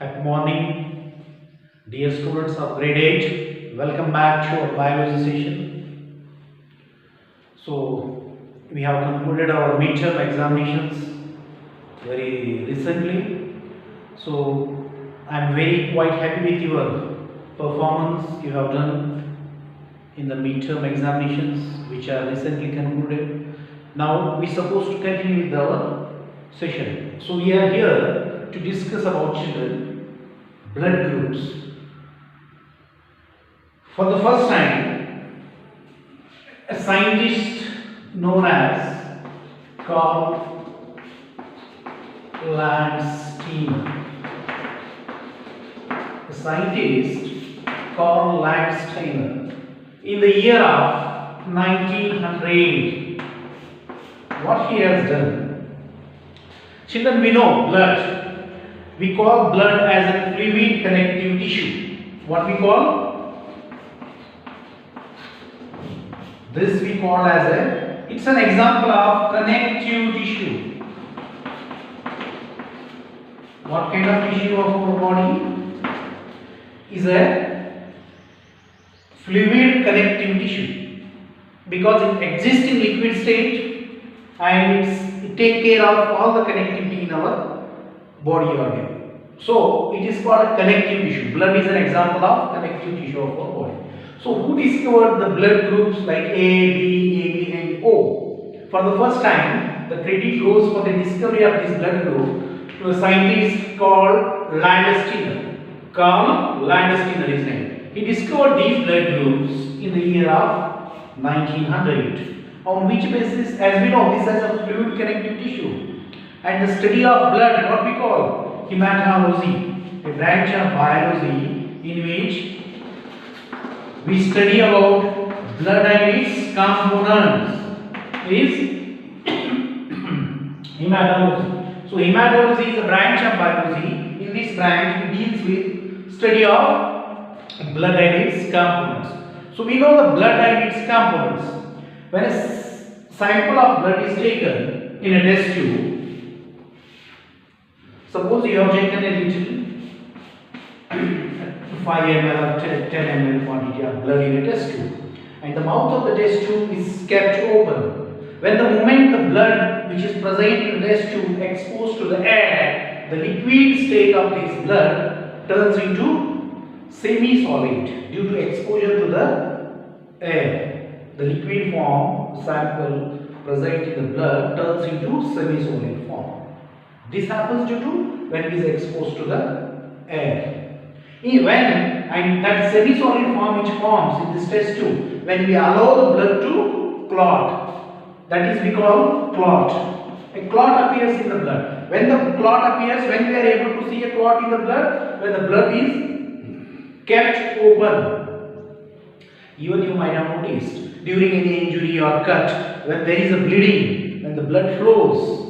Good morning, dear students of grade 8. Welcome back to our biology session. So, we have concluded our midterm examinations very recently. So, I am very quite happy with your performance you have done in the midterm examinations which are recently concluded. Now, we are supposed to continue with our session. So, we are here to discuss about children blood groups. For the first time, a scientist known as Karl Landsteiner. A scientist Karl Landsteiner in the year of 1900. What he has done? Children, we know blood. We call blood as a fluid connective tissue. What we call? This we call as a, it's an example of connective tissue. What kind of tissue of our body? Is a fluid connective tissue. Because it exists in liquid state and it takes care of all the connectivity in our body organ. So it is called a connective tissue. Blood is an example of connective tissue of our body. So who discovered the blood groups like A, B, AB and O? For the first time, the credit goes for the discovery of this blood group to a scientist called Landsteiner. Karl Landsteiner is his name. He discovered these blood groups in the year of 1900. On which basis? As we know, this is a fluid connective tissue. And the study of blood, what we call hematology, a branch of biology in which we study about blood and its components, is hematology. So hematology is a branch of biology. In this branch, it deals with study of blood and its components. So we know the blood and its components. When a sample of blood is taken in a test tube, suppose you have taken a little 5 ml or 10 ml quantity of blood in a test tube, and the mouth of the test tube is kept open. When the moment the blood which is present in the test tube exposed to the air, the liquid state of this blood turns into semi-solid due to exposure to the air. The liquid form sample present in the blood turns into semi-solid form. This happens due to when it is exposed to the air. And that semi-solid form which forms in this test tube, when we allow the blood to clot, that is we call clot. A clot appears in the blood. When the clot appears, when we are able to see a clot in the blood, when the blood is kept open. Even you might have noticed during any injury or cut, when there is a bleeding, when the blood flows,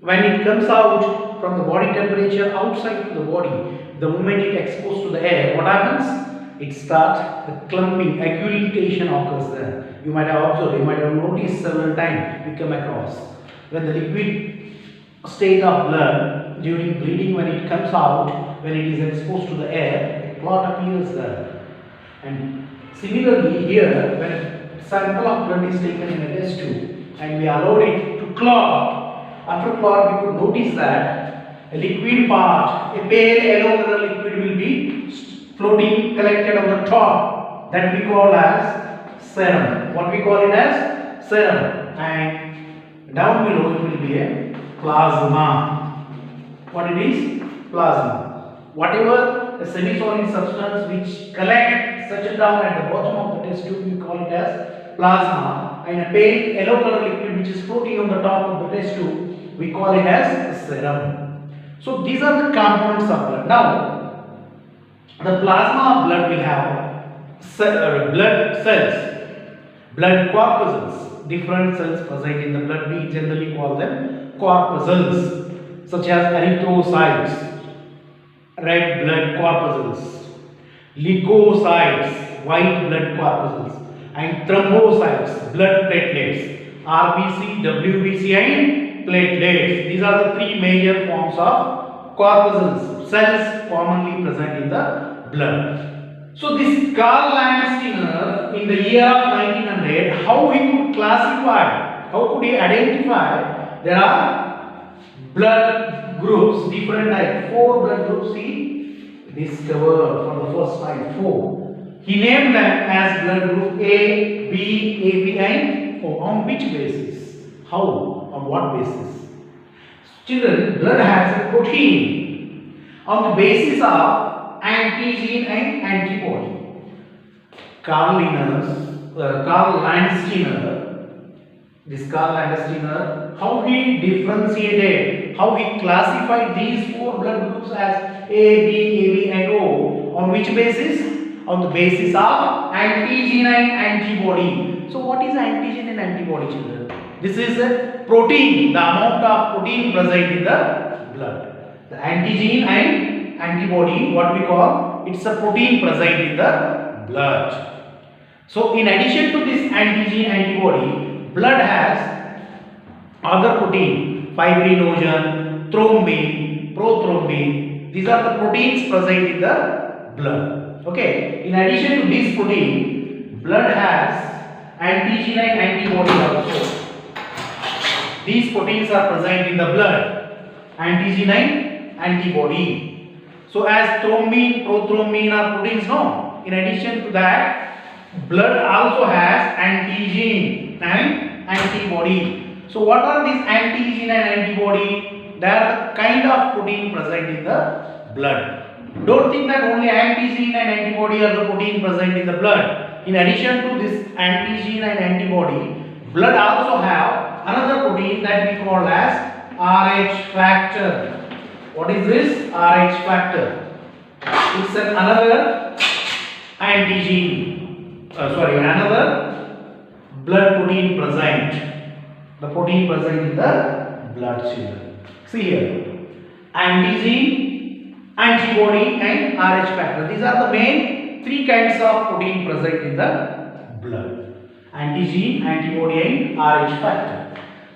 when it comes out from the body temperature outside to the body, the moment it exposed to the air, what happens? It starts the clumping, agglutination occurs there. You might have observed, you might have noticed several times we come across. When the liquid state of blood during bleeding, when it comes out, when it is exposed to the air, a clot appears there. And similarly here, when a sample of blood is taken in a test tube and we allowed it to clot, after clot we could notice that a liquid part, a pale yellow color liquid will be floating, collected on the top, that we call as serum. What we call it as serum. And down below it will be a plasma. What it is? Plasma. Whatever a semi-solid substance which collects, settle down at the bottom of the test tube, we call it as plasma. And a pale yellow color liquid which is floating on the top of the test tube, we call it as serum. So these are the components of blood. Now, the plasma of blood will have blood cells, blood corpuscles. Different cells present in the blood, we generally call them corpuscles, such as erythrocytes, red blood corpuscles, leukocytes, white blood corpuscles, and thrombocytes, blood platelets, RBC, WBC, and platelets. These are the three major forms of corpuscles, cells commonly present in the blood. So this Karl Landsteiner in the year of 1900, how he could classify, how could he identify there are blood groups, different types, 4 blood groups he discovered for the first time, 4. He named them as blood group A, B, AB and O. On which basis? How? On what basis? Children, blood has a protein on the basis of antigen and antibody. Karl Landsteiner, how he differentiated, how he classified these 4 blood groups as A, B, AB and O. On which basis? On the basis of antigen and antibody. So what is antigen and antibody, children? This is a protein, the amount of protein present in the blood. The antigen and antibody, what we call, it's a protein present in the blood. So in addition to this antigen antibody, blood has other protein, fibrinogen, thrombin, prothrombin. These are the proteins present in the blood. Okay. In addition to this protein, blood has antigen and antibody also. These proteins are present in the blood, antigen and antibody. So as thrombin, prothrombin are proteins, no. In addition to that, blood also has antigen and antibody. So what are these antigen and antibody? They are the kind of protein present in the blood. Don't think that only antigen and antibody are the protein present in the blood. In addition to this antigen and antibody, blood also have another protein that we call as Rh factor. What is this Rh factor? It's another antigen, another blood protein present. The protein present in the blood, children. See here, antigen, antibody and Rh factor. These are the main 3 kinds of protein present in the blood. Antigen, antibody and Rh factor.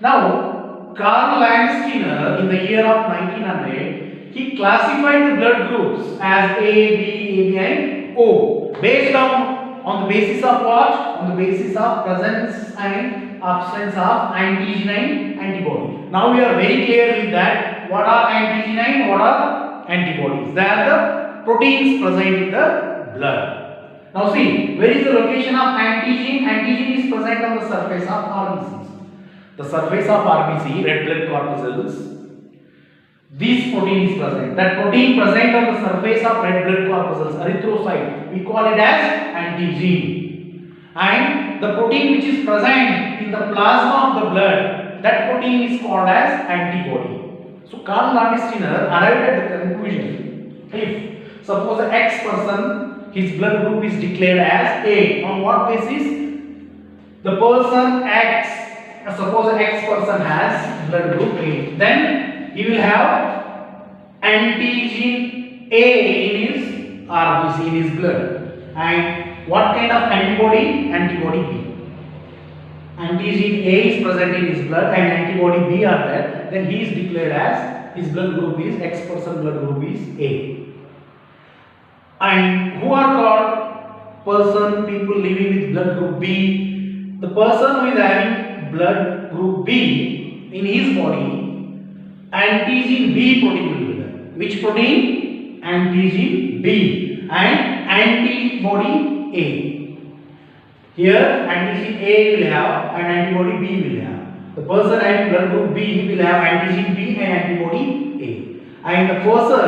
Now, Karl Landsteiner in the year of 1900, he classified the blood groups as A, B, AB and O based on the basis of what? On the basis of presence and absence of antigen and antibody. Now we are very clear with that. What are antigen and what are antibodies? They are the proteins present in the blood. Now see, where is the location of antigen? Antigen is present on the surface of RBCs. The surface of RBC, red blood corpuscles, this protein is present. That protein present on the surface of red blood corpuscles, erythrocyte, we call it as antigen. And the protein which is present in the plasma of the blood, that protein is called as antibody. So Karl Landsteiner arrived at the conclusion, if suppose X person, his blood group is declared as A, on what basis? The person X, suppose X person has blood group A, then he will have antigen A in his RBC, in his blood. And what kind of antibody? Antibody B. Antigen A is present in his blood and antibody B are there, then he is declared as, his blood group is, X person blood group is A. And who are called people living with blood group B? The person who is having blood group B in his body, antigen B protein will be there. Which protein? Antigen B and antibody A. Here antigen A will have and antibody B will have. The person having blood group B will have antigen B and antibody A. And the person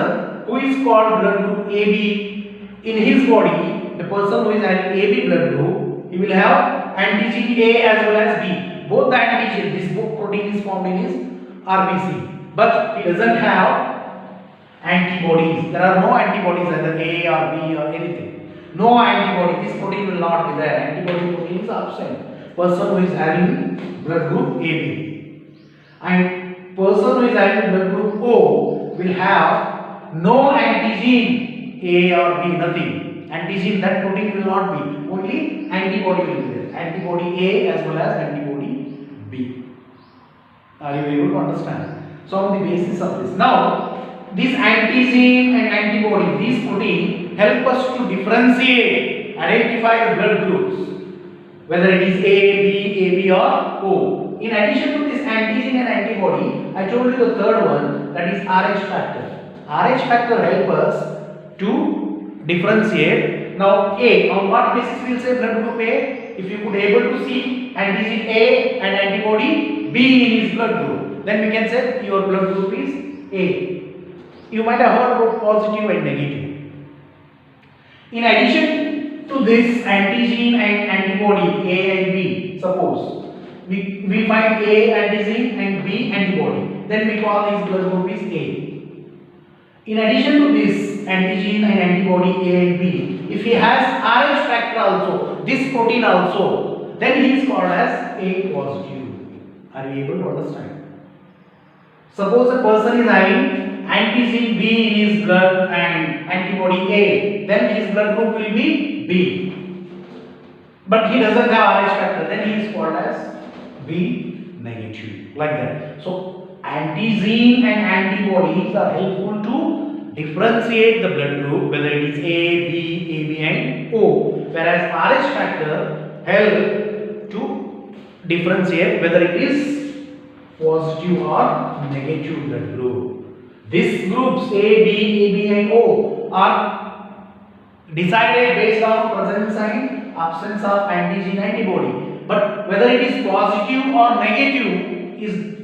who is called blood group AB, in his body, the person who is having AB blood group, he will have antigen A as well as B. Both the antigen, this protein is formed in his RBC, but he doesn't have antibodies. There are no antibodies either A or B or anything. No antibody, this protein will not be there. Antibody protein is absent. Person who is having blood group AB. And person who is having blood group O will have no antigen A or B, nothing. Antigen, that protein will not be. Only antibody will be there. Antibody A as well as antibody B. Are you able to understand? So on the basis of this. Now, this antigen and antibody, these protein help us to differentiate, identify the blood groups, whether it is A, B, AB or O. In addition to this antigen and antibody, I told you the third one, that is RH factor. RH factor help us to differentiate. Now A, on what basis we will say blood group A? If you could able to see antigen A and antibody B in his blood group, then we can say your blood group is A. You might have heard about positive and negative. In addition to this antigen and antibody A and B, suppose we find A antigen and B antibody, then we call this blood group is A. In addition to this antigen and antibody A and B, if he has RH factor also, this protein also, then he is called as A positive. Are you able to understand? Suppose a person is having antigen B in his blood and antibody A, then his blood group will be B. But he doesn't have RH factor, then he is called as B negative, like that. So antigen and antibodies are helpful to differentiate the blood group, whether it is A, B, AB and O, whereas RH factor help to differentiate whether it is positive or negative blood group. These groups A, B, AB and O are decided based on presence and absence of antigen antibody, but whether it is positive or negative is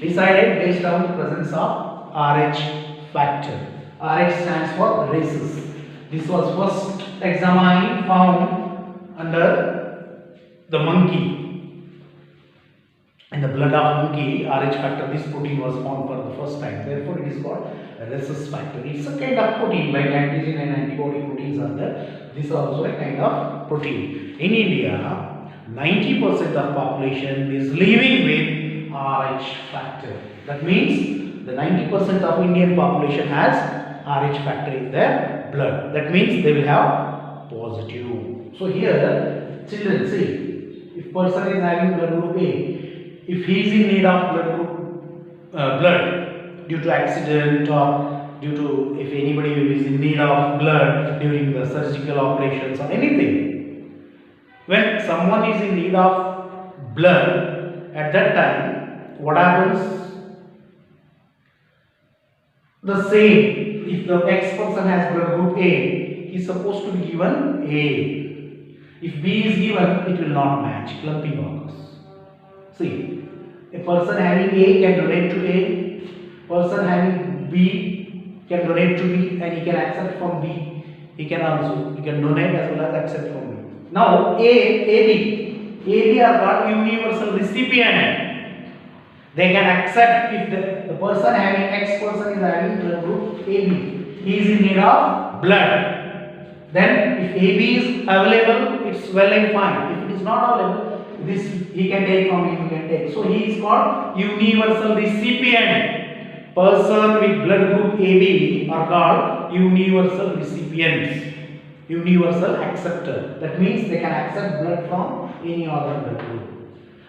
decided based on the presence of RH factor. RH stands for rhesus. This was first examined, found under the monkey. In the blood of monkey, RH factor, this protein was found for the first time. Therefore, it is called rhesus factor. It's a kind of protein, like antigen and antibody proteins are there. This is also a kind of protein. In India, 90% of population is living with RH factor. That means the 90% of Indian population has RH factor in their blood. That means they will have positive. So here, children, see, if person is having blood group A, if he is in need of blood due to accident or due to if anybody is in need of blood during the surgical operations or anything, when someone is in need of blood at that time, what happens? The same, if the X person has blood group A, he is supposed to be given A. If B is given, it will not match, clumping occurs. See, a person having A can donate to A, person having B can donate to B, and he can accept from B. He can donate as well as accept from B. Now AB are called universal recipient. They can accept if the person having X person is having blood group AB. He is in need of blood. Then if AB is available, it's well and fine. If it is not available, this he can take from him, he can take. So he is called universal recipient. Person with blood group AB are called universal recipients. Universal acceptor. That means they can accept blood from any other blood group.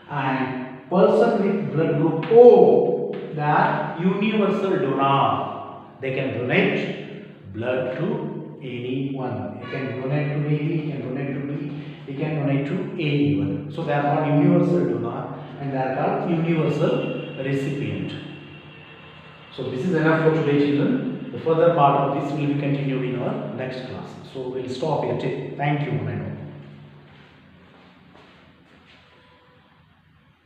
And person with blood group O, they are universal donor. They can donate blood to anyone. He can donate to AB, he can donate to B, he can donate to anyone. So they are called universal donor and they are called universal recipient. So this is enough for today, children. The further part of this will be continued in our next class. So we'll stop here. Thank you, my